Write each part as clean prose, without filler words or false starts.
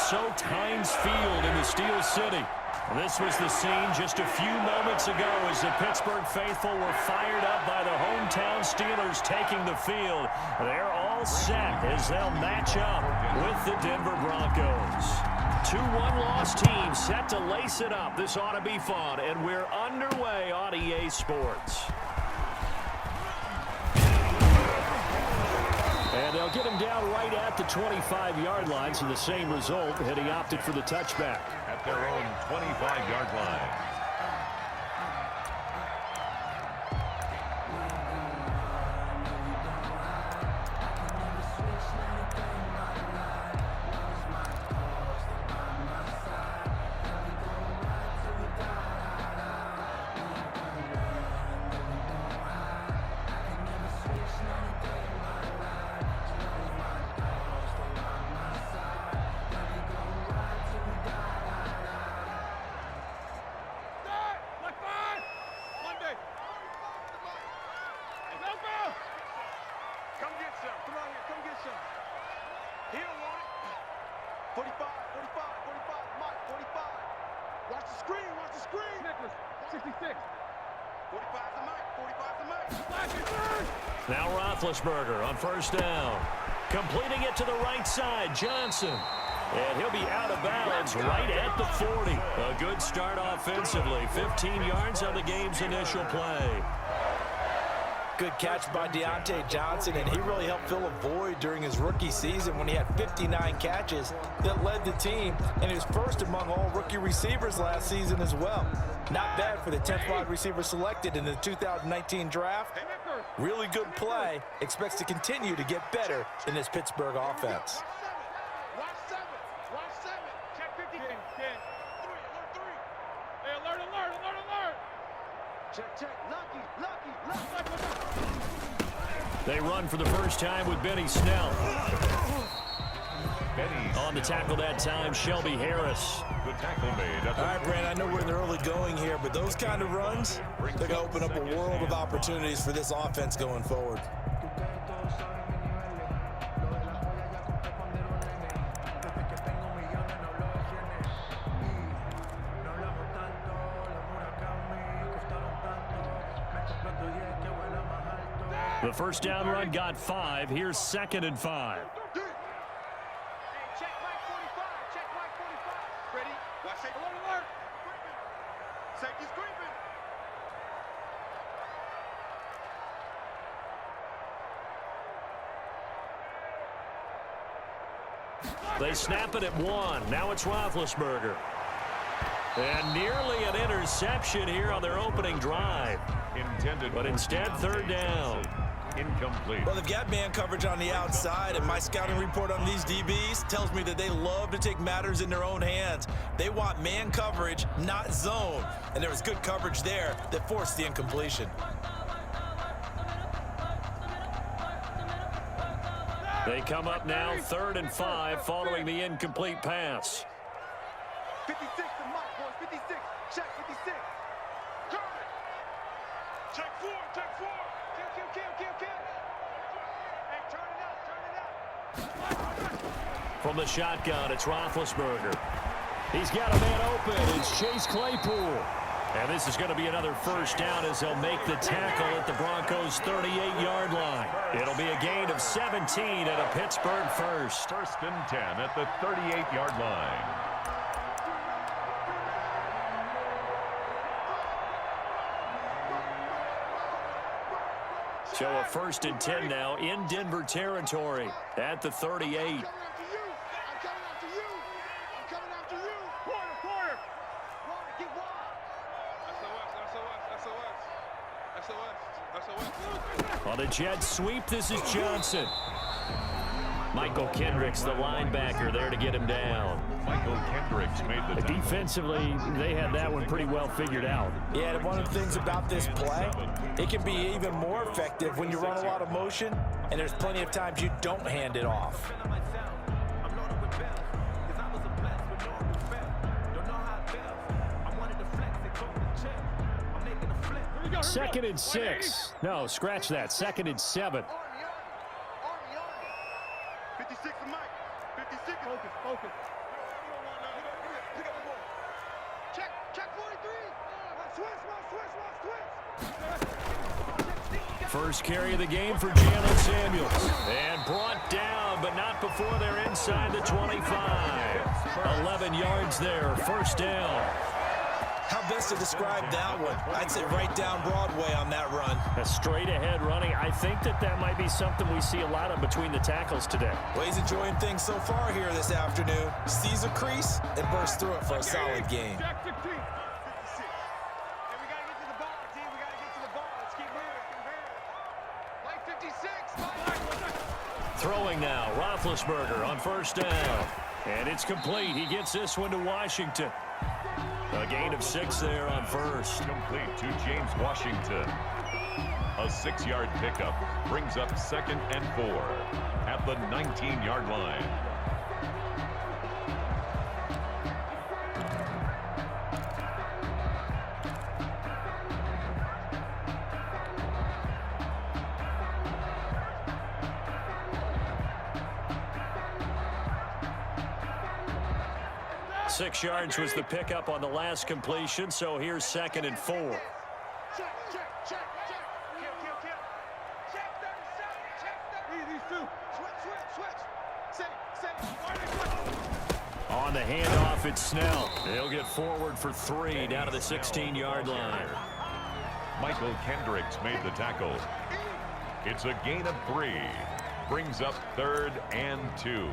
Times Field in the Steel City. This was the scene just a few moments ago as the Pittsburgh faithful were fired up by the hometown Steelers taking the field. They're all set as they'll match up with the Denver Broncos. 2 one-loss teams set to lace it up. This ought to be fun, and we're underway on EA Sports. And they'll get him down right at the 25-yard line, so the same result, had he opted for the touchback. At their own 25-yard line. Now Roethlisberger on first down. Completing it to the right side, Johnson. And he'll be out of bounds right at the 40. A good start offensively. 15 yards on the game's initial play. Good catch by Deontay Johnson, and he really helped fill a void during his rookie season when he had 59 catches that led the team, and he was first among all rookie receivers last season as well. Not bad for the 10th wide receiver selected in the 2019 draft. Really good play. Expects to continue to get better in this Pittsburgh offense. Watch 7. Check 50. 10. 3. Hey, alert. Check. Lucky. They run for the first time with Benny Snell. On the tackle that time, Shelby Harris. Good tackle made. All right, Brand, I know we're in the early going here, but those kind of runs, they're going to open up a world of opportunities for this offense going forward. The first down run got 5. Here's 2nd and 5. Check Mike 45. Ready? Watch it. Alert. Safety's creeping. They snap it at 1. Now it's Roethlisberger. And nearly an interception here on their opening drive. But instead, 3rd down. Incomplete. Well, they've got man coverage on the outside, and my scouting report on these DBs tells me that they love to take matters in their own hands. They want man coverage, not zone. And there was good coverage there that forced the incompletion. They come up now 3rd and 5 following the incomplete pass. 56 to Mike, boys. 56. Check 56. Turn it. Check 4. Kill. Hey, turn it out. From the shotgun, it's Roethlisberger. He's got a man open. It's Chase Claypool. And this is going to be another first down as they'll make the tackle at the Broncos' 38-yard line. It'll be a gain of 17 and a Pittsburgh first. 1st and 10 at the 38-yard line. So a 1st and 10 now in Denver territory at the 38. I'm coming after you. Quarter. Wide, get wide. SOS. On a jet sweep, this is Johnson. Michael Kendricks, the linebacker, there to get him down. Michael Kendricks made the tackle. Defensively, they had that one pretty well figured out. Yeah, and one of the things about this play, it can be even more effective when you run a lot of motion, and there's plenty of times you don't hand it off. 2nd and 6. No, scratch that. 2nd and 7. 56 to Mike. 56. Focus. First carry of the game for Jalen Samuels. And brought down, but not before they're inside the 25. 11 yards there, first down. How best to describe that one? I'd say right down Broadway on that run. A straight ahead running. I think that might be something we see a lot of between the tackles today. Well, he's enjoying things so far here this afternoon. Sees a crease and bursts through it for a solid game. Throwing now, Roethlisberger on first down. And it's complete. He gets this one to Washington. A gain of 6 there on first. Complete to James Washington. A 6-yard pickup brings up 2nd and 4 at the 19-yard line. Six yards was the pickup on the last completion, so here's 2nd and 4. On the handoff, it's Snell. He'll get forward for 3 down to the 16-yard line. Michael Kendricks made the tackle. It's a gain of 3. Brings up 3rd and 2.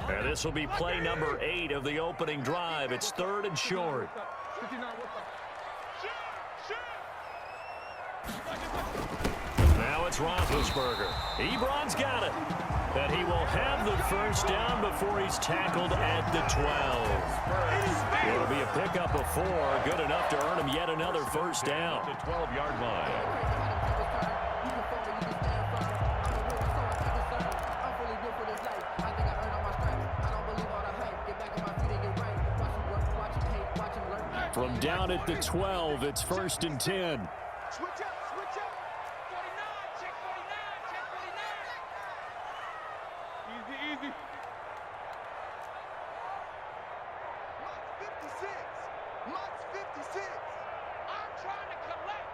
And this will be play number 8 of the opening drive. It's 3rd and short. Now it's Roethlisberger. Ebron's got it. And he will have the first down before he's tackled at the 12. It'll be a pickup of 4. Good enough to earn him yet another first down. The 12-yard line. From down at the 12, it's 1st and 10. Switch up, switch up. 49, check 49, check 49. Easy, easy. Mutt's 56. I'm trying to collect.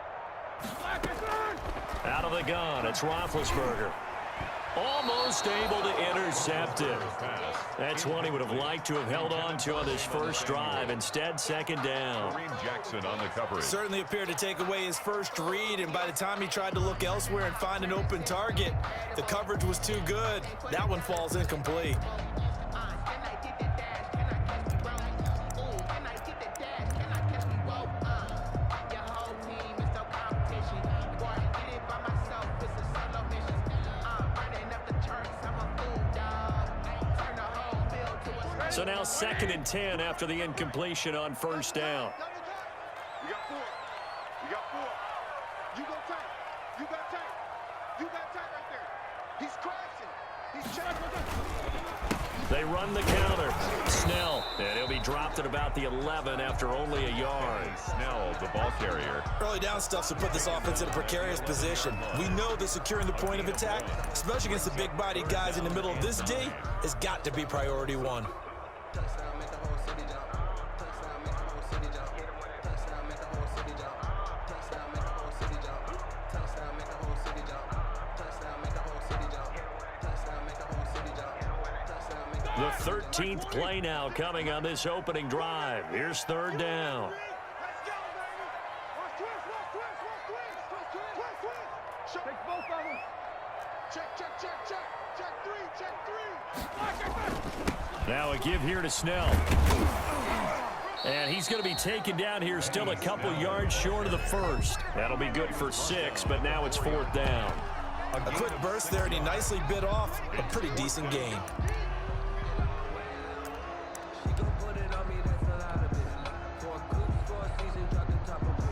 Out of the gun, it's Roethlisberger. Almost able to intercept it. That's one he would have liked to have held on to on this first drive. Instead, 2nd down. Kareem Jackson on the coverage. Certainly appeared to take away his first read, and by the time he tried to look elsewhere and find an open target, the coverage was too good. That one falls incomplete. So now 2nd and 10 after the incompletion on first down. You got 4. You got 4. You go tight. You got tight. You got tight right there. He's crashing. He's checking. They run the counter. Snell. And he'll be dropped at about the 11 after only a yard. Snell, the ball carrier. Early down stuff to put this offense in a precarious position. We know that securing the point of attack, especially against the big-bodied guys in the middle of this D, has got to be priority 1. Touchdown, make the whole city jump. Touchdown, make the whole city jump. Touchdown, make the whole city jump. Touchdown, make the whole city jump. Touchdown, make the whole city jump. Touchdown, make the whole city jump. Touchdown, make the whole city jump. Touchdown, make the The 13th play now coming on this opening drive. Here's 3rd down. Let's go, baby. Watch twist. Take both of them. Check 3. Now a give here to Snell. And he's going to be taken down here still a couple yards short of the first. That'll be good for 6, but now it's 4th down. A quick burst there, and he nicely bit off a pretty decent gain. She gon' put it on me, that's a lot of it. For a good score season, drop the top of it.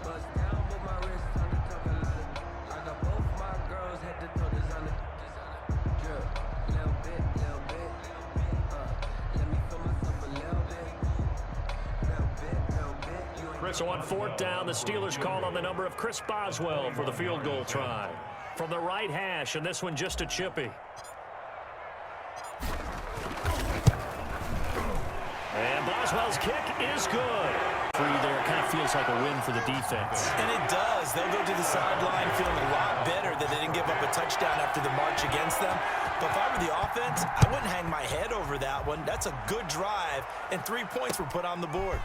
Bust down with my wrist, So on 4th down, the Steelers call on the number of Chris Boswell for the field goal try. From the right hash, and this one just a chippy. And Boswell's kick is good. Free there, kind of feels like a win for the defense. And it does. They'll go to the sideline feeling a lot better that they didn't give up a touchdown after the march against them. But if I were the offense, I wouldn't hang my head over that one. That's a good drive, and 3 points were put on the board.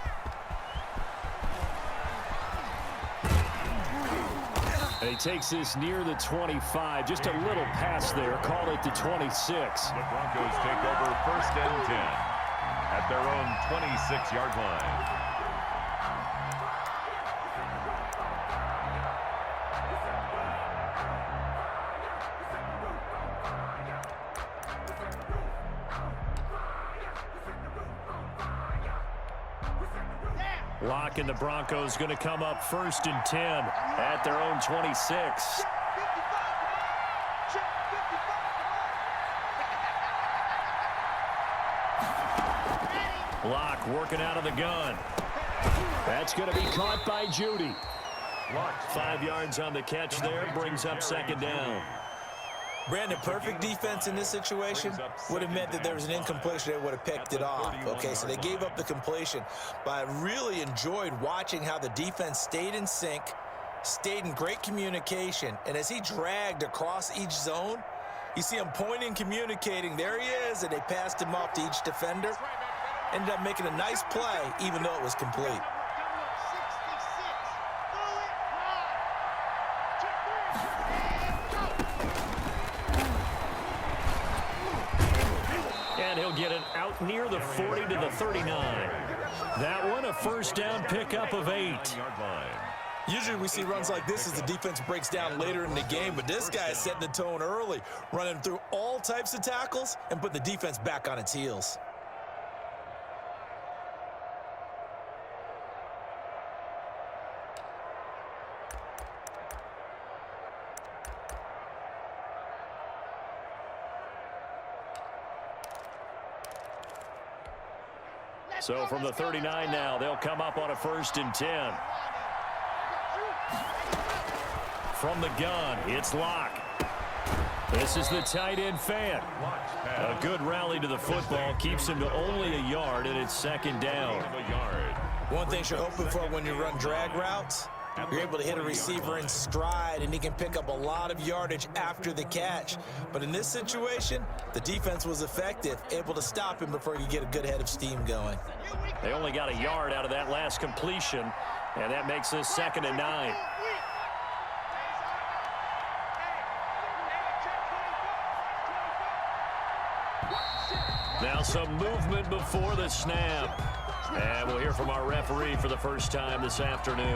And he takes this near the 25. Just a little pass there. Call it the 26. The Broncos take over 1st and 10 at their own 26-yard line. Locke and the Broncos going to come up 1st and 10 at their own 26. Locke working out of the gun. That's going to be caught by Judy. 5 yards on the catch there, brings up 2nd down. Brandon, perfect defense in this situation would have meant that there was an incompletion. They would have picked it off. Okay, so they gave up the completion. But I really enjoyed watching how the defense stayed in sync, stayed in great communication. And as he dragged across each zone, you see him pointing, communicating. There he is, and they passed him off to each defender. Ended up making a nice play, even though it was complete. And he'll get it out near the 40 to the 39. That one, a 1st down pickup of 8. Usually we see runs like this as the defense breaks down later in the game, but this guy is setting the tone early, running through all types of tackles and putting the defense back on its heels. So from the 39 now, they'll come up on a 1st and 10. From the gun, it's Locke. This is the tight end fan. A good rally to the football, keeps him to only a yard, and it's 2nd down. One thing you're hoping for when you run drag routes, you're able to hit a receiver in stride, and he can pick up a lot of yardage after the catch. But in this situation, the defense was effective, able to stop him before he could get a good head of steam going. They only got a yard out of that last completion, and that makes this 2nd and 9. Now some movement before the snap. And we'll hear from our referee for the first time this afternoon.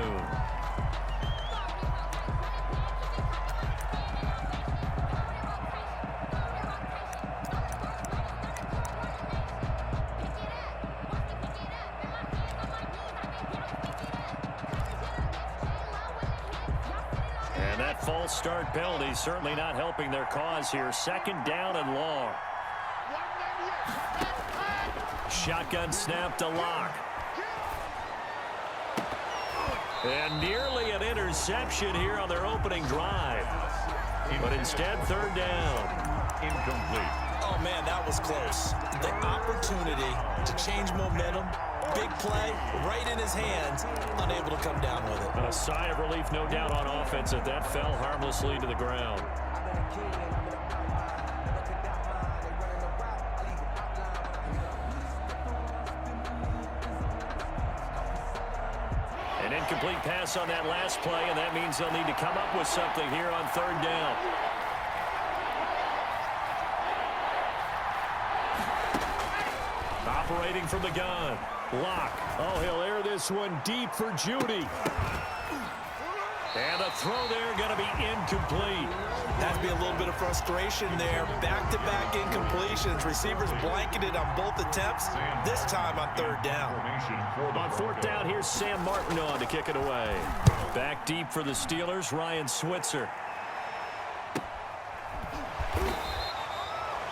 And that false start penalty certainly not helping their cause here. 2nd down and long. Shotgun snap to Locke. And nearly an interception here on their opening drive. But instead, 3rd down. Incomplete. Oh, man, that was close. The opportunity to change momentum, big play, right in his hands, unable to come down with it. A sigh of relief, no doubt, on offense that that fell harmlessly to the ground. An incomplete pass on that last play, and that means they'll need to come up with something here on 3rd down. Operating from the gun. Locke. Oh, he'll air this one deep for Judy. And the throw there going to be incomplete. Has to be a little bit of frustration there. Back-to-back incompletions. Receivers blanketed on both attempts, this time on 3rd down. On 4th down, here's Sam Martin on to kick it away. Back deep for the Steelers, Ryan Switzer.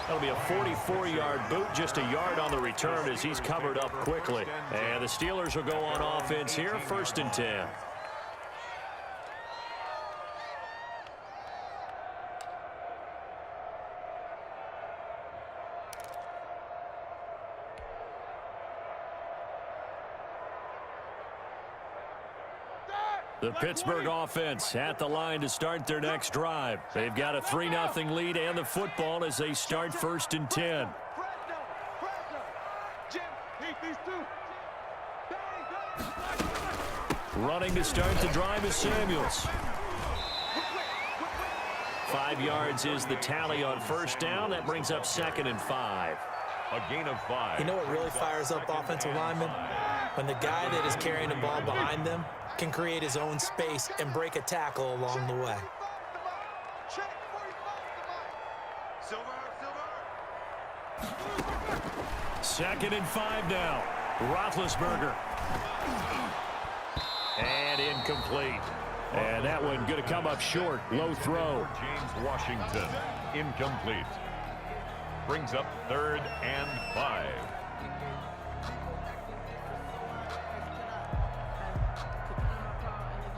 That'll be a 44-yard boot, just a yard on the return as he's covered up quickly. And the Steelers will go on offense here, 1st and 10. The Pittsburgh offense at the line to start their next drive. They've got a 3-0 lead and the football as they start 1st and 10. Running to start the drive is Samuels. 5 yards is the tally on 1st down. That brings up 2nd and 5. A gain of 5. You know what really fires up offensive linemen? When the guy that is carrying the ball behind them can create his own space and break a tackle along the way. Second and 5 now. Roethlisberger. And incomplete. And that one going to come up short. Low throw. James Washington. Incomplete. Brings up 3rd and 5.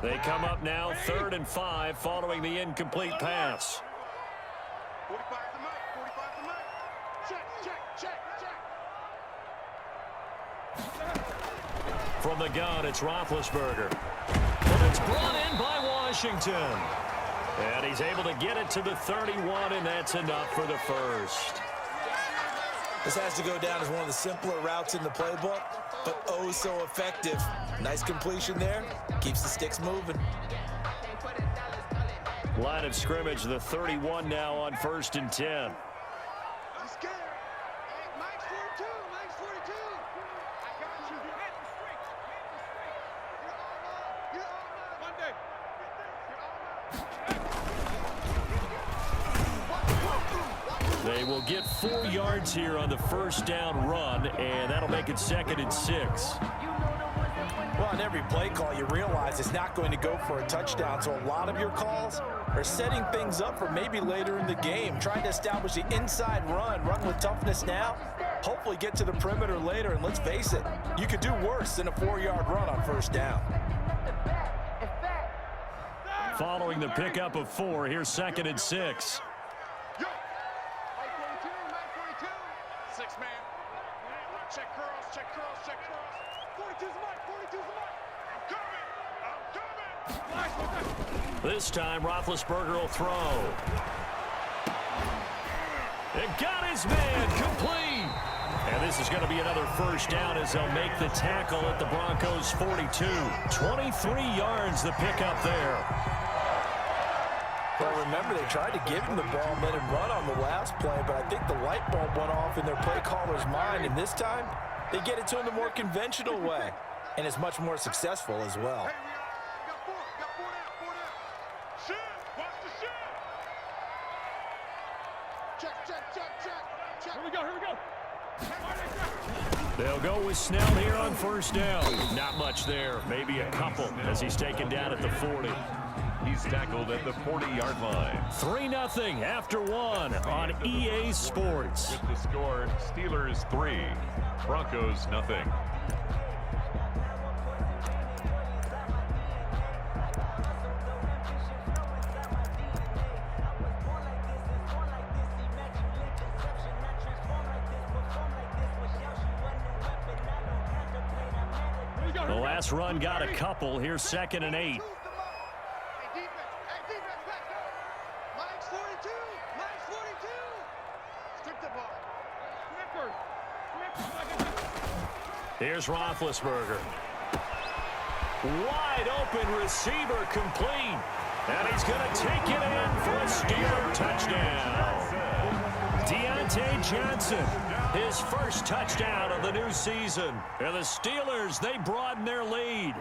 They come up now 3rd and 5 following the incomplete pass. 45 the mic, 45 the mic. Check. From the gun, it's Roethlisberger. But it's brought in by Washington. And he's able to get it to the 31, and that's enough for the 1st. This has to go down as one of the simpler routes in the playbook, but oh so effective. Nice completion there. Keeps the sticks moving. Line of scrimmage, the 31 now on 1st and 10. I'm scared. Hey, Mike's 42. Mike's 42. I got you. Hit the streak. You're all mine. Monday. They will get 4 yards here on the 1st down run, and that'll make it 2nd and 6. Well, on every play call, you realize it's not going to go for a touchdown, so a lot of your calls are setting things up for maybe later in the game, trying to establish the inside run with toughness now, hopefully get to the perimeter later, and let's face it, you could do worse than a 4-yard run on 1st down. Following the pickup of 4, here's 2nd and 6. Yo. Mike 42. Mike 42. 6 man. Check curls. 42's the mic. 42's the mic. I'm coming. This time, Roethlisberger will throw. It got his man complete. And this is going to be another 1st down as they'll make the tackle at the Broncos' 42. 23 yards the pickup there. Well, remember, they tried to give him the ball and let him run on the last play, but I think the light bulb went off in their play caller's mind, and this time, they get it to him the more conventional way, and it's much more successful as well. Hey, we got 4 down. Shit, watch the shit. Check. Here we go. They'll go with Snell here on 1st down. Not much there, maybe a couple as he's taken down at the 40. He's tackled at the 40-yard line. 3-0 after 1 on EA Sports. With the score, Steelers 3, Broncos nothing. The last run got a couple. Here's 2nd and 8. Here's Roethlisberger. Wide open receiver complete. And he's going to take it in for a Steeler touchdown. Deontay Johnson, his 1st touchdown of the new season. And the Steelers, they broaden their lead.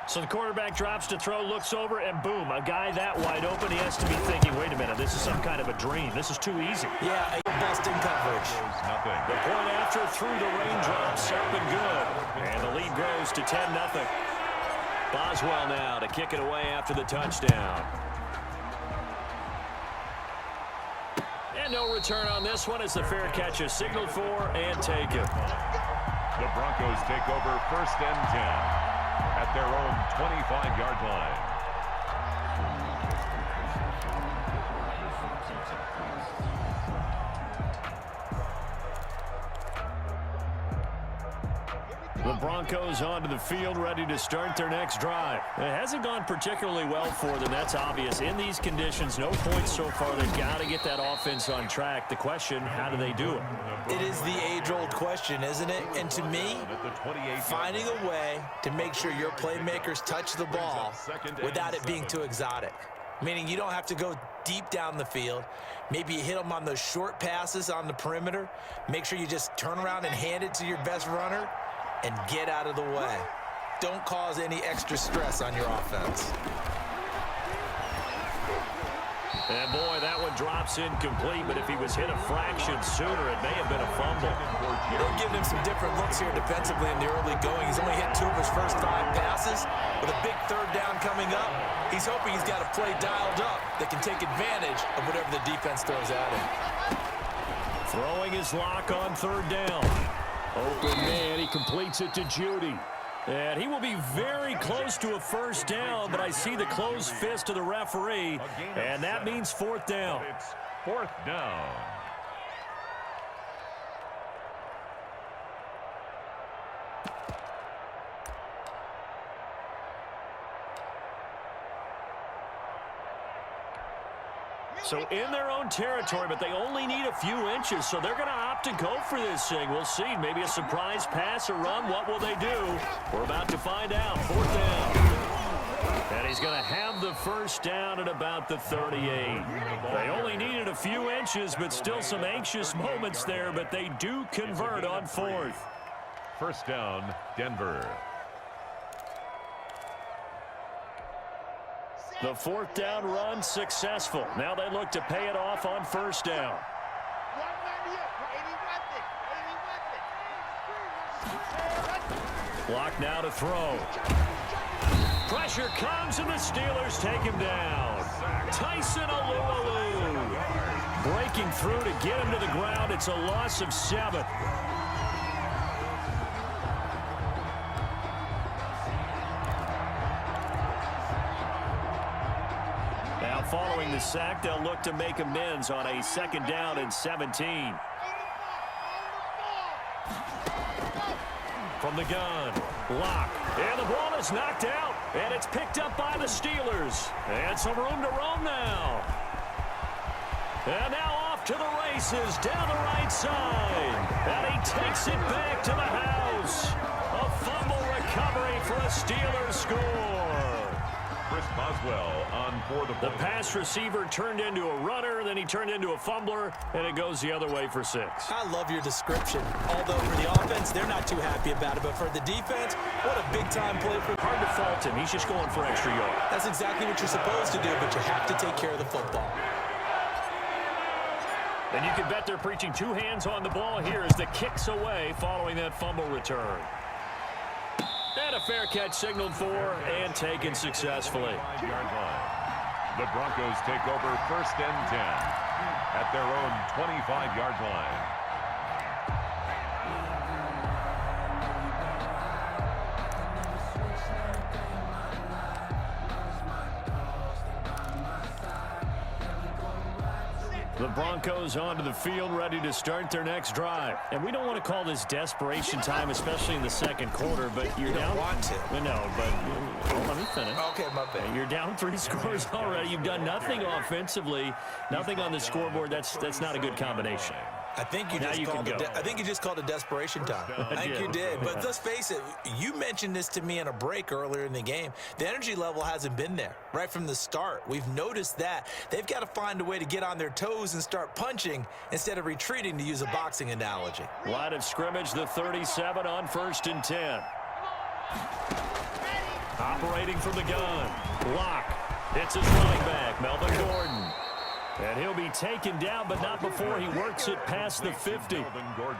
So the quarterback drops to throw, looks over, and boom, a guy that wide open, he has to be thinking, wait a minute, this is some kind of a dream. This is too easy. Yeah, busting coverage. Nothing. The point after through the raindrops, up and good. And the lead grows to 10-0. Boswell now to kick it away after the touchdown. And no return on this one as the fair catch is signaled for and taken. The Broncos take over 1st and 10 at their own 25-yard line. The Broncos onto the field, ready to start their next drive. It hasn't gone particularly well for them. That's obvious. In these conditions, no points so far. They've got to get that offense on track. The question, how do they do it? It is the age-old question, isn't it? And to me, finding a way to make sure your playmakers touch the ball without it being too exotic. Meaning you don't have to go deep down the field. Maybe you hit them on those short passes on the perimeter. Make sure you just turn around and hand it to your best runner and get out of the way. Don't cause any extra stress on your offense. And boy, that one drops incomplete, but if he was hit a fraction sooner, it may have been a fumble. They're giving him some different looks here defensively in the early going. He's only hit 2 of his first 5 passes. With a big 3rd down coming up, he's hoping he's got a play dialed up that can take advantage of whatever the defense throws at him. Throwing his lock on 3rd down. Open man, he completes it to Judy. And he will be very close to a 1st down, but I see the closed fist of the referee, and that means 4th down. It's 4th down. So in their own territory, but they only need a few inches, so they're going to opt to go for this thing. We'll see. Maybe a surprise pass or run. What will they do? We're about to find out. 4th down. And he's going to have the 1st down at about the 38. They only needed a few inches, but still some anxious moments there, but they do convert on 4th. 1st down, Denver. The 4th down run successful. Now they look to pay it off on 1st down. Block now to throw. Pressure comes and the Steelers take him down. Tyson Alualu breaking through to get him to the ground. It's a loss of 7. Following the sack, they'll look to make amends on a 2nd down and 17. From the gun, Locke, and the ball is knocked out, and it's picked up by the Steelers. And some room to roam now. And now off to the races down the right side. And he takes it back to the house. A fumble recovery for a Steelers score. Chris Boswell on for the pass receiver turned into a runner, then he turned into a fumbler, and it goes the other way for 6. I love your description. Although for the offense, they're not too happy about it, but for the defense, what a big-time play for. Hard to fault him. He's just going for extra yards. That's exactly what you're supposed to do, but you have to take care of the football. And you can bet they're preaching 2 hands on the ball here as the kick's away following that fumble return. And a fair catch signaled for and taken successfully. The Broncos take over 1st and 10 at their own 25-yard line. The Broncos onto the field, ready to start their next drive. And we don't want to call this desperation time, especially in the 2nd quarter, but you're down. You don't want to. No, but let me finish. Okay, my bad. You're down 3 scores already. You've done nothing offensively, nothing on the scoreboard. That's not a good combination. I think you just called it desperation time. I think you did. But let's face it, you mentioned this to me in a break earlier in the game. The energy level hasn't been there right from the start. We've noticed that. They've got to find a way to get on their toes and start punching instead of retreating, to use a boxing analogy. Line of scrimmage, the 37 on 1st and 10. Operating from the gun. Locke hits his running back, Melvin Gordon. And he'll be taken down, but not before he works it past the 50.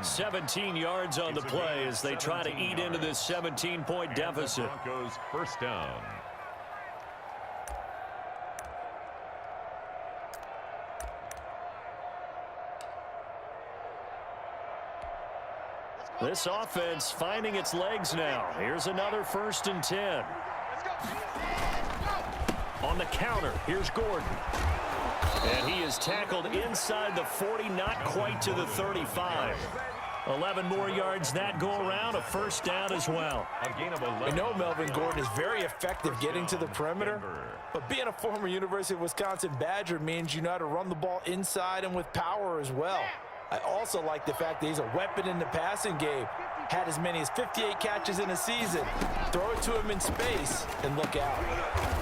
17 yards on the play as they try to eat into this 17-point deficit. Broncos 1st down. This offense finding its legs now. Here's another 1st and 10. On the counter, here's Gordon. And he is tackled inside the 40, not quite to the 35. 11 more yards that go around, a 1st down as well. A gain of 11. We know Melvin Gordon is very effective getting to the perimeter, but being a former University of Wisconsin Badger means you know how to run the ball inside and with power as well. I also like the fact that he's a weapon in the passing game. Had as many as 58 catches in a season. Throw it to him in space and look out.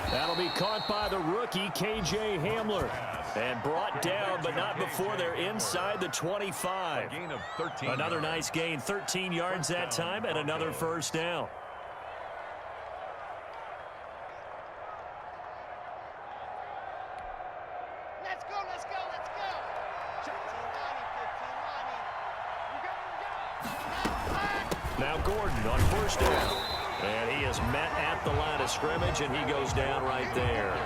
That'll be caught by the rookie, K.J. Hamler. And brought down, but not before they're inside the 25. A gain of 13. Another nice gain, 13 yards that time, and another 1st down. Let's go, let's go, let's go. 15, Now Gordon on 1st down. And he is met at the line of scrimmage, and he goes down right there.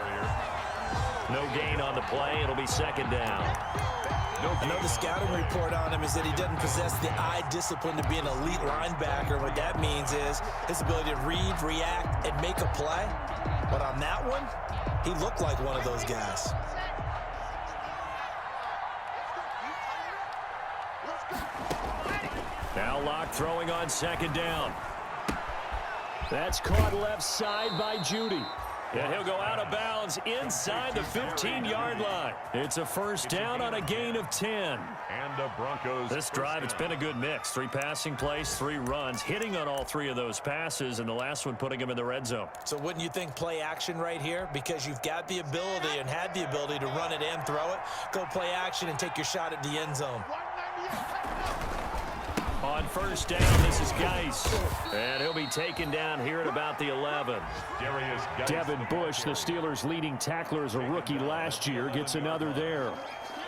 No gain on the play. It'll be 2nd down. I know the scouting report on him is that he doesn't possess the eye discipline to be an elite linebacker. What that means is his ability to read, react, and make a play. But on that one, he looked like one of those guys. Now Locke throwing on 2nd down. That's caught left side by Judy. And he'll go out of bounds inside the 15-yard line. It's a 1st down on a gain of 10. And the Broncos. This drive, it's been a good mix. 3 passing plays, 3 runs, hitting on all 3 of those passes, and the last one putting him in the red zone. So wouldn't you think play action right here? Because you've got the ability and had the ability to run it and throw it. Go play action and take your shot at the end zone. On 1st down, this is Geis. And he'll be taken down here at about the 11. Devin Bush, the Steelers' leading tackler as a rookie last year, gets another there.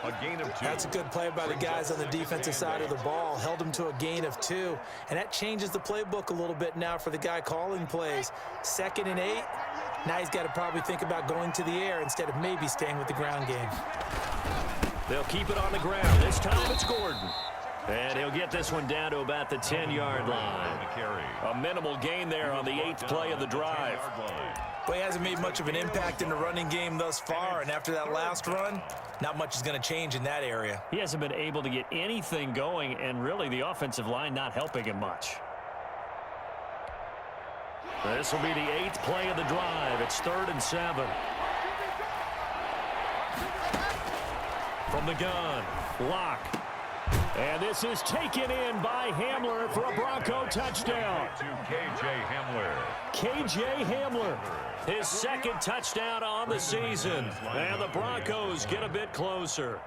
A gain of 2. That's a good play by the guys on the defensive side of the ball. Held him to a gain of 2. And that changes the playbook a little bit now for the guy calling plays. 2nd and 8. Now he's got to probably think about going to the air instead of maybe staying with the ground game. They'll keep it on the ground. This time it's Gordon. And he'll get this one down to about the 10-yard line. A minimal gain there on the 8th play of the drive. Well, he hasn't made much of an impact in the running game thus far, and after that last run, not much is going to change in that area. He hasn't been able to get anything going, and really the offensive line not helping him much. This will be the 8th play of the drive. It's 3rd and 7. From the gun, Locke. And this is taken in by Hamler for a Bronco touchdown. To K.J. Hamler. K.J. Hamler, his 2nd touchdown on the season. And the Broncos get a bit closer.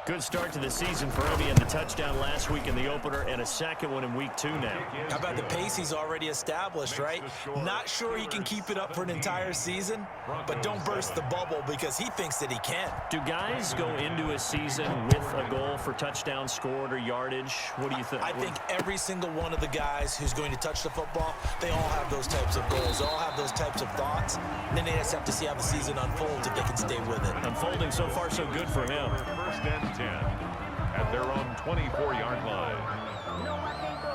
Good start to the season for him. He had the touchdown last week in the opener and a 2nd one in week 2 now. How about the pace he's already established, right? Not sure he can keep it up for an entire season, but don't burst the bubble because he thinks that he can. Do guys go into a season with a goal for touchdowns scored or yardage? What do you think? I think every single one of the guys who's going to touch the football, they all have those types of goals. They all have those types of thoughts. And then they just have to see how the season unfolds if they can stay with it. Unfolding so far so good for him. 1st and 10 at their own 24-yard line. No, I can't go.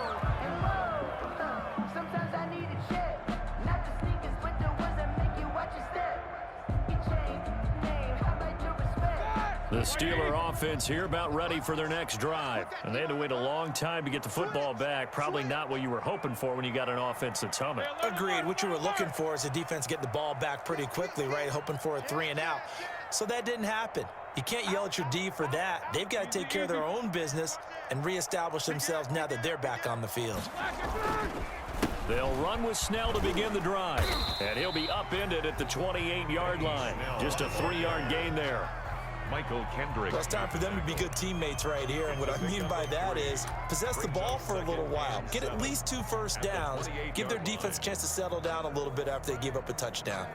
Sometimes I need a check. Not the sneakers, but the ones that make you watch your step. You change name, how about your respect? The Steeler offense here about ready for their next drive. And they had to wait a long time to get the football back. Probably not what you were hoping for when you got an offense that's humming. Agreed. What you were looking for is the defense getting the ball back pretty quickly, right? Hoping for a 3 and out. So that didn't happen. You can't yell at your D for that. They've got to take care of their own business and reestablish themselves now that they're back on the field. They'll run with Snell to begin the drive. And he'll be upended at the 28-yard line. Just a 3-yard gain there. Michael Kendrick. Well, it's time for them to be good teammates right here. And what I mean by that is possess the ball for a little while. Get at least 2 first downs. Give their defense a chance to settle down a little bit after they give up a touchdown.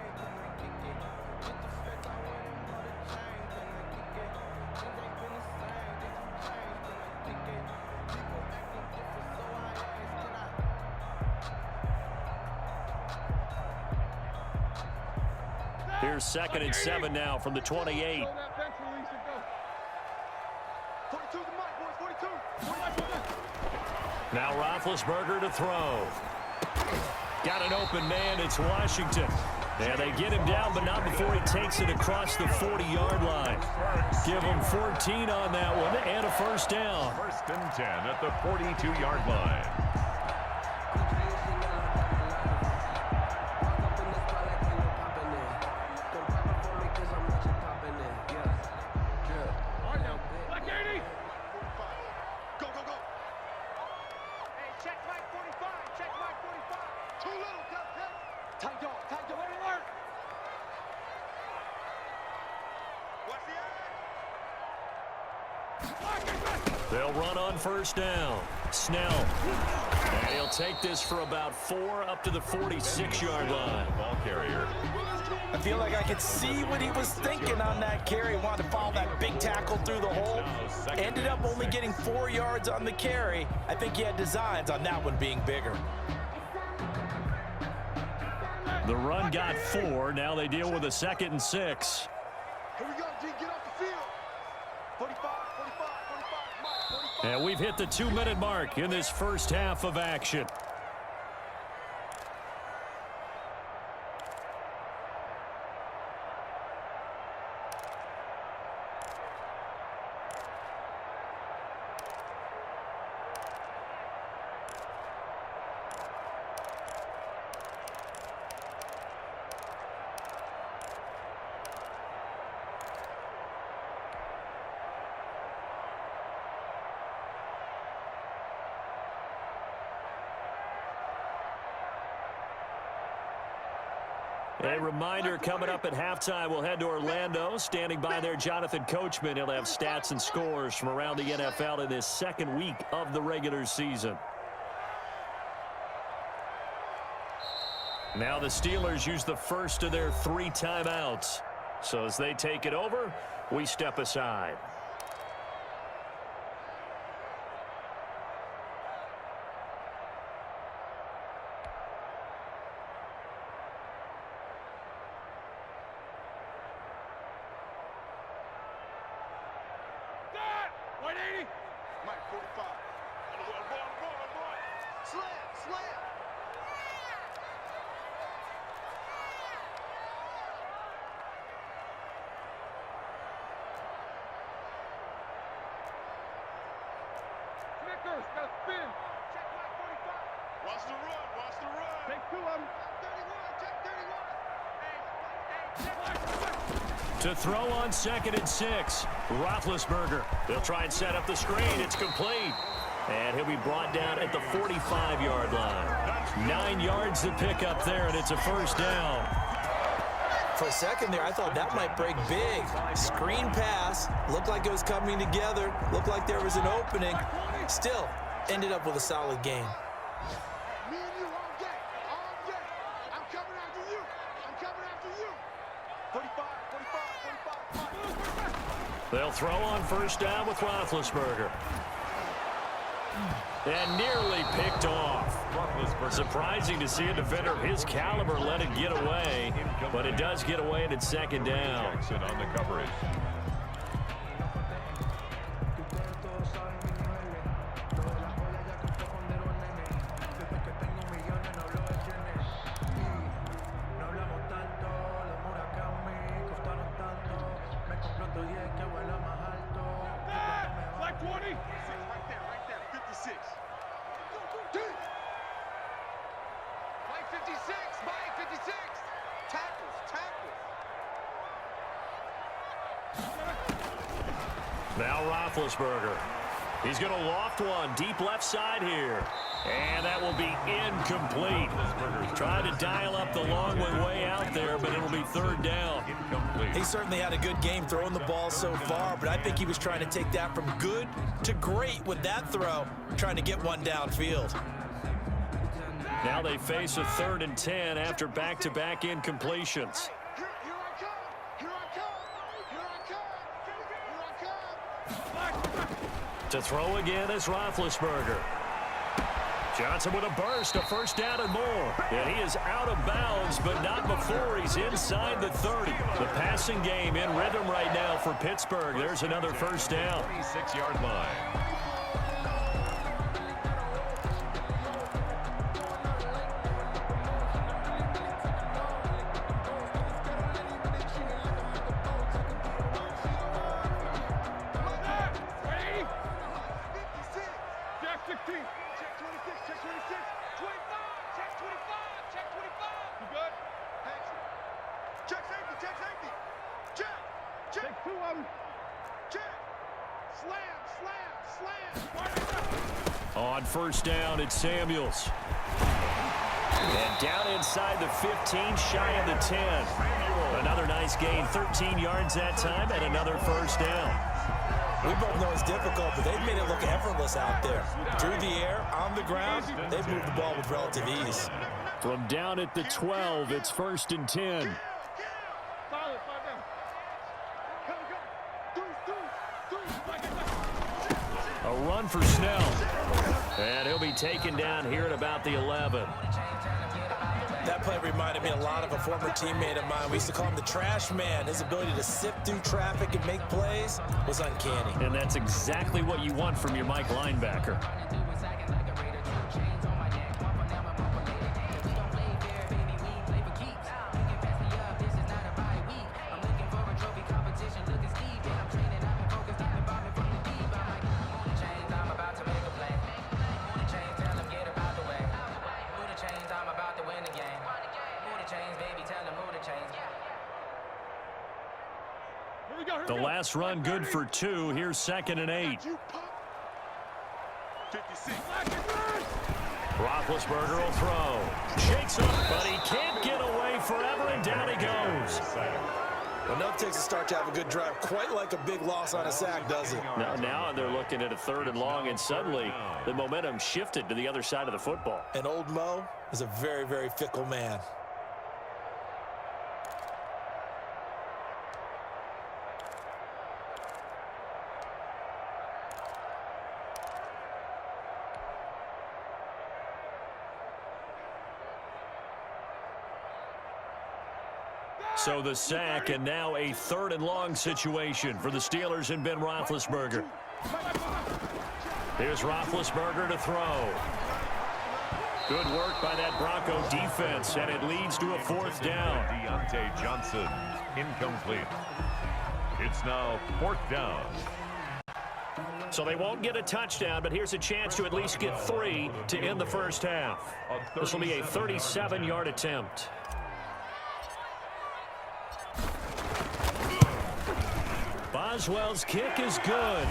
Here's 2nd and 7 now from the 28. 42's the mark, boys, 42. Now Roethlisberger to throw. Got an open man. It's Washington. And they get him down, but not before he takes it across the 40-yard line. Give him 14 on that one and a first down. First and 10 at the 42-yard line. They'll run on first down. Snell. And he'll take this for about 4 up to the 46-yard line. Ball carrier. I feel like I could see what he was thinking on that carry. Wanted to follow that big tackle through the hole. Ended up only getting 4 yards on the carry. I think he had designs on that one being bigger. The run got 4. Now they deal with a 2nd and 6. Here we go, G. Get off the field. 45, 45, 45, 45. And we've hit the 2-minute mark in this first half of action. A reminder, coming up at halftime, we'll head to Orlando. Standing by there, Jonathan Coachman. He'll have stats and scores from around the NFL in this second week of the regular season. Now the Steelers use the first of their 3 timeouts. So as they take it over, we step aside. Watch the run, watch the run. Take 2 of them. 31, check 31. To throw on 2nd and 6, Roethlisberger. They'll try and set up the screen. It's complete. And he'll be brought down at the 45-yard line. 9 yards to pick up there, and it's a first down. For a second there, I thought that might break big. Screen pass. Looked like it was coming together. Looked like there was an opening. Still, ended up with a solid gain. Me and you all day. All day. I'm coming after you. I'm coming after you. 45, 45, 45. They'll throw on first down with Roethlisberger. And nearly picked off. Surprising to see a defender of his caliber let it get away, but it does get away and it's 2nd down. Jackson on the coverage. Now Roethlisberger. He's going to loft one deep left side here. And that will be incomplete. Trying to dial up the long way out there, but it'll be 3rd down. He certainly had a good game throwing the ball so far, but I think he was trying to take that from good to great with that throw, trying to get one downfield. Now they face a 3rd and 10 after back-to-back incompletions. To throw again is Roethlisberger. Johnson with a burst, a first down and more. And he is out of bounds, but not before he's inside the 30. The passing game in rhythm right now for Pittsburgh. There's another first down. 26-yard line. On first down, it's Samuels. And down inside the 15, shy of the 10. Another nice gain, 13 yards that time, and another first down. We both know it's difficult, but they've made it look effortless out there. Through the air, on the ground, they've moved the ball with relative ease. From down at the 12, it's first and 10. A run for Snell. And he'll be taken down here at about the 11. That play reminded me a lot of a former teammate of mine. We used to call him the trash man. His ability to sift through traffic and make plays was uncanny. And that's exactly what you want from your Mike linebacker. The last run good for 2. Here's 2nd and 8. 56. Roethlisberger will throw. Shakes up, but he can't get away forever, and down he goes. Enough takes a start to have a good drive, quite like a big loss on a sack, does it? Now they're looking at a 3rd and long, and suddenly the momentum shifted to the other side of the football. And old Mo is a very, very fickle man. So the sack, and now a 3rd and long situation for the Steelers and Ben Roethlisberger. Here's Roethlisberger to throw. Good work by that Bronco defense, and it leads to a 4th down. Deontay Johnson, incomplete. It's now 4th down. So they won't get a touchdown, but here's a chance to at least get 3 to end the first half. This will be a 37-yard attempt. Boswell's kick is good.